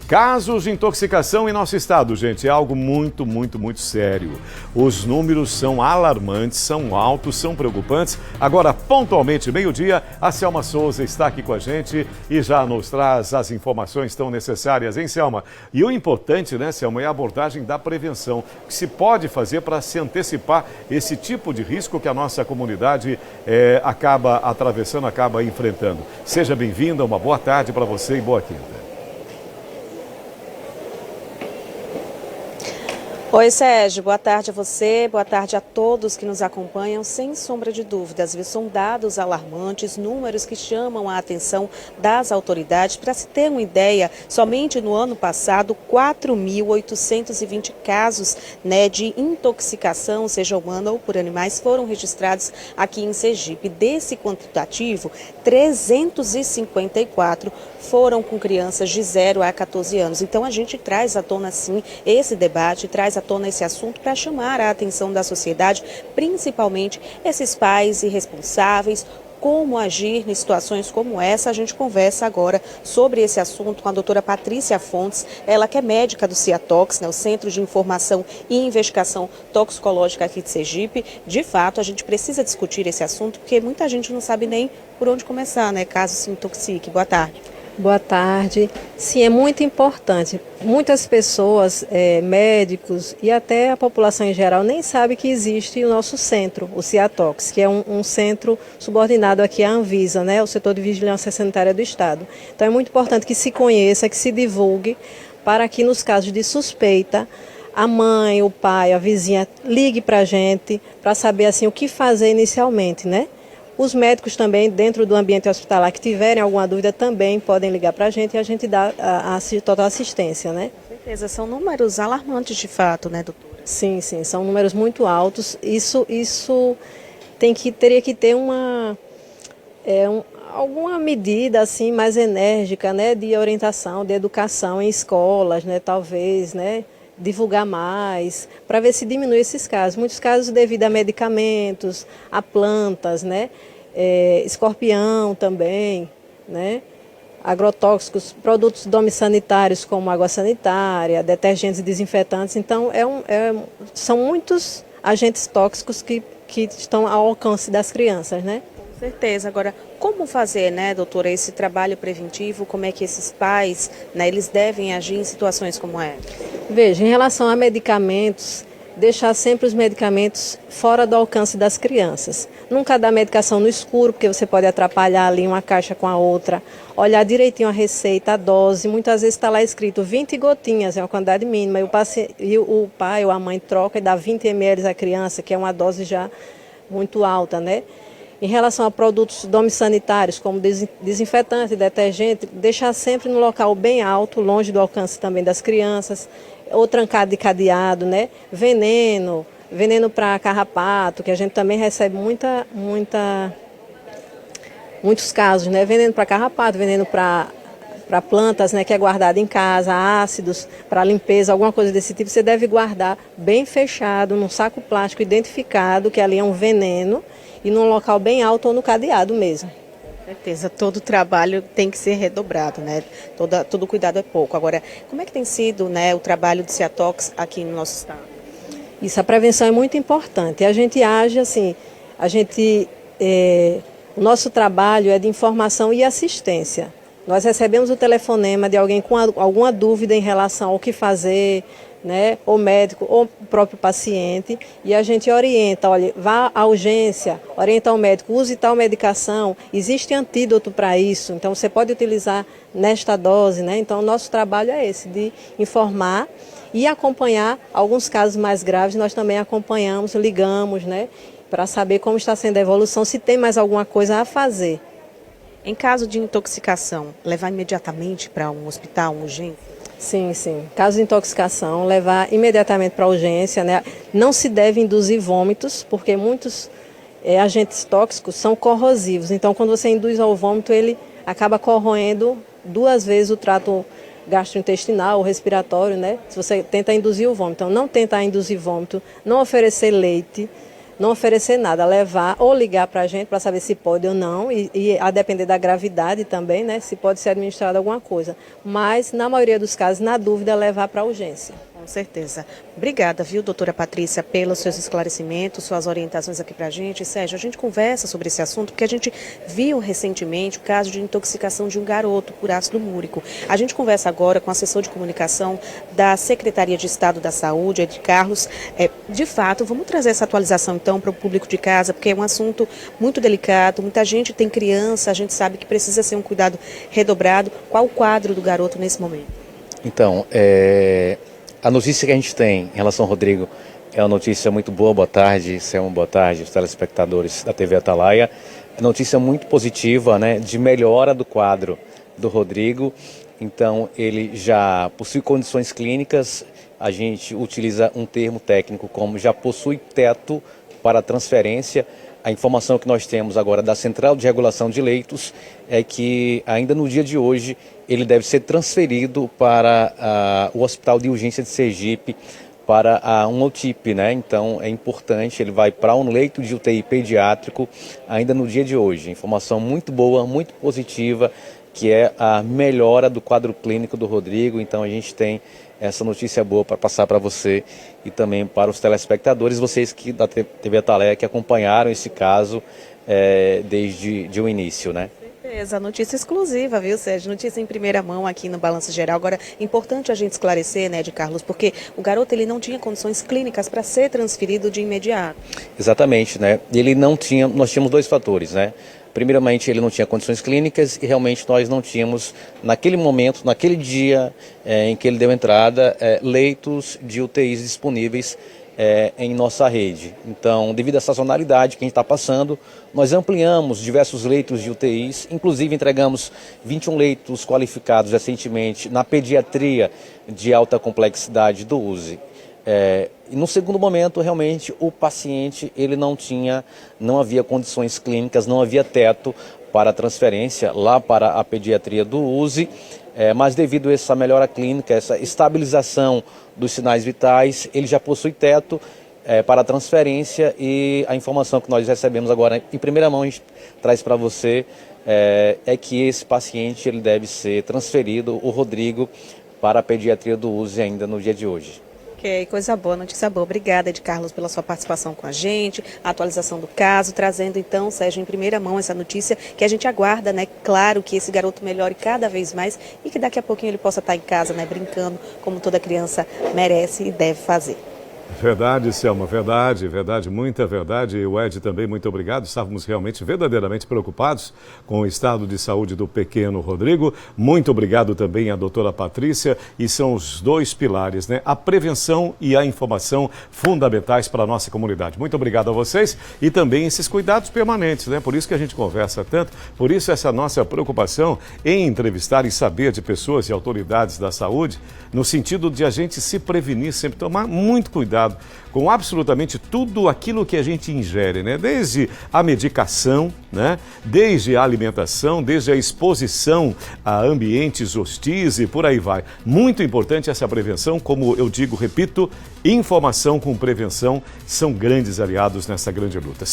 Casos de intoxicação em nosso estado, gente, é algo muito sério. Os números são alarmantes, são altos, são preocupantes. Agora, pontualmente, meio-dia, a Selma Souza está aqui com a gente e já nos traz as informações tão necessárias, hein, Selma? E o importante, né, Selma, é a abordagem da prevenção. O que se pode fazer para se antecipar esse tipo de risco que a nossa comunidade acaba atravessando, acaba enfrentando. Seja bem-vinda, uma boa tarde para você e boa quinta. Oi, Sérgio, boa tarde a você, boa tarde a todos que nos acompanham. Sem sombra de dúvidas, são dados alarmantes, números que chamam a atenção das autoridades. Para se ter uma ideia, somente no ano passado, 4.820 casos de intoxicação, seja humana ou por animais, foram registrados aqui em Sergipe. Desse quantitativo, 354 foram com crianças de 0 a 14 anos. Então, a gente traz à tona, sim, esse debate, traz à tona esse assunto para chamar a atenção da sociedade, principalmente esses pais irresponsáveis. Como agir em situações como essa? A gente conversa agora sobre esse assunto com a doutora Patrícia Fontes, ela que é médica do CIATOX, o Centro de Informação e Investigação Toxicológica aqui de Sergipe. De fato, a gente precisa discutir esse assunto porque muita gente não sabe nem por onde começar, caso se intoxique. Boa tarde. Boa tarde. Sim, é muito importante. Muitas pessoas, médicos e até a população em geral nem sabe que existe o nosso centro, o CIATOX, que é um centro subordinado aqui à Anvisa, o setor de vigilância sanitária do Estado. Então é muito importante que se conheça, que se divulgue, para que nos casos de suspeita, a mãe, o pai, a vizinha ligue para a gente para saber assim, o que fazer inicialmente, Os médicos também, dentro do ambiente hospitalar, que tiverem alguma dúvida, também podem ligar para a gente e a gente dá a total assistência, Com certeza, são números alarmantes de fato, doutora? Sim, são números muito altos. Isso teria que ter alguma medida assim, mais enérgica, de orientação, de educação em escolas, talvez, divulgar mais, para ver se diminui esses casos. Muitos casos devido a medicamentos, a plantas, escorpião também, agrotóxicos, produtos domissanitários como água sanitária, detergentes e desinfetantes. Então, são muitos agentes tóxicos que estão ao alcance das crianças, Com certeza. Agora, como fazer, doutora, esse trabalho preventivo? Como é que esses pais, eles devem agir em situações como essa? Veja, em relação a medicamentos, deixar sempre os medicamentos fora do alcance das crianças. Nunca dar medicação no escuro, porque você pode atrapalhar ali uma caixa com a outra. Olhar direitinho a receita, a dose. Muitas vezes está lá escrito 20 gotinhas, é uma quantidade mínima. E o pai ou a mãe troca e dá 20 ml à criança, que é uma dose já muito alta, Em relação a produtos domissanitários, como desinfetante, detergente, deixar sempre no local bem alto, longe do alcance também das crianças, ou trancado de cadeado, veneno para carrapato, que a gente também recebe muitos casos, veneno para carrapato, veneno para plantas, que é guardado em casa, ácidos para limpeza, alguma coisa desse tipo, você deve guardar bem fechado, num saco plástico identificado, que ali é um veneno, e num local bem alto ou no cadeado mesmo. Com certeza, todo trabalho tem que ser redobrado, todo cuidado é pouco. Agora, como é que tem sido o trabalho do CIATOX aqui no nosso estado? Isso, a prevenção é muito importante. A gente age assim, o nosso trabalho é de informação e assistência. Nós recebemos o telefonema de alguém com alguma dúvida em relação ao que fazer, ou médico, ou o próprio paciente, e a gente orienta, olha, vá à urgência, orienta ao médico, use tal medicação, existe antídoto para isso, então você pode utilizar nesta dose, Então o nosso trabalho é esse, de informar e acompanhar alguns casos mais graves, nós também acompanhamos, ligamos, para saber como está sendo a evolução, se tem mais alguma coisa a fazer. Em caso de intoxicação, levar imediatamente para um hospital, uma urgência? Sim. Caso de intoxicação, levar imediatamente para a urgência. Não se deve induzir vômitos, porque muitos agentes tóxicos são corrosivos. Então, quando você induz ao vômito, ele acaba corroendo 2 vezes o trato gastrointestinal, ou respiratório, Se você tenta induzir o vômito. Então, não tentar induzir vômito, não oferecer leite, não oferecer nada, levar ou ligar para a gente para saber se pode ou não, e a depender da gravidade também, né, se pode ser administrado alguma coisa. Mas, na maioria dos casos, na dúvida, levar para a urgência. Com certeza. Obrigada, viu, doutora Patrícia, pelos seus esclarecimentos, suas orientações aqui para a gente. Sérgio, a gente conversa sobre esse assunto porque a gente viu recentemente o caso de intoxicação de um garoto por ácido múrico. A gente conversa agora com o assessor de comunicação da Secretaria de Estado da Saúde, Ed Carlos. De fato, vamos trazer essa atualização então para o público de casa, porque é um assunto muito delicado, muita gente tem criança, a gente sabe que precisa ser um cuidado redobrado. Qual o quadro do garoto nesse momento? Então, a notícia que a gente tem em relação ao Rodrigo é uma notícia muito boa. Boa tarde, Selma, boa tarde, os telespectadores da TV Atalaia. É notícia muito positiva, né, de melhora do quadro do Rodrigo. Então, ele já possui condições clínicas, a gente utiliza um termo técnico como já possui teto para transferência. A informação que nós temos agora da Central de Regulação de Leitos é que ainda no dia de hoje ele deve ser transferido para o Hospital de Urgência de Sergipe para um UTIP, né? Então é importante, ele vai para um leito de UTI pediátrico ainda no dia de hoje. Informação muito boa, muito positiva, que é a melhora do quadro clínico do Rodrigo. Então a gente tem essa notícia boa para passar para você e também para os telespectadores, vocês que da TV Atalaia que acompanharam esse caso desde o início, né? Certeza, notícia exclusiva, viu, Sérgio? Notícia em primeira mão aqui no Balanço Geral. Agora, importante a gente esclarecer, né, de Carlos, porque o garoto ele não tinha condições clínicas para ser transferido de imediato. Exatamente, né? Nós tínhamos dois fatores, né? Primeiramente, ele não tinha condições clínicas e realmente nós não tínhamos, naquele momento, naquele dia em que ele deu entrada, leitos de UTIs disponíveis em nossa rede. Então, devido à sazonalidade que a gente está passando, nós ampliamos diversos leitos de UTIs, inclusive entregamos 21 leitos qualificados recentemente na pediatria de alta complexidade do USE. E no segundo momento, realmente, o paciente ele não havia condições clínicas, não havia teto para transferência lá para a pediatria do USE, mas devido a essa melhora clínica, essa estabilização dos sinais vitais, ele já possui teto para transferência, e a informação que nós recebemos agora em primeira mão, a gente traz para você, é que esse paciente ele deve ser transferido, o Rodrigo, para a pediatria do USE ainda no dia de hoje. Ok, coisa boa, notícia boa. Obrigada, Ed Carlos, pela sua participação com a gente, a atualização do caso, trazendo então, Sérgio, em primeira mão essa notícia que a gente aguarda, né? Claro que esse garoto melhore cada vez mais e que daqui a pouquinho ele possa estar em casa, né? Brincando como toda criança merece e deve fazer. Verdade, Selma, verdade, muita verdade. E o Ed também, muito obrigado. Estávamos realmente, verdadeiramente preocupados com o estado de saúde do pequeno Rodrigo. Muito obrigado também à doutora Patrícia. E são os dois pilares, né? A prevenção e a informação fundamentais para a nossa comunidade. Muito obrigado a vocês e também esses cuidados permanentes, né? Por isso que a gente conversa tanto, por isso essa nossa preocupação em entrevistar e saber de pessoas e autoridades da saúde, no sentido de a gente se prevenir, sempre tomar muito cuidado com absolutamente tudo aquilo que a gente ingere, né? Desde a medicação, né? Desde a alimentação, desde a exposição a ambientes hostis e por aí vai. Muito importante essa prevenção, como eu digo, repito, informação com prevenção são grandes aliados nessa grande luta.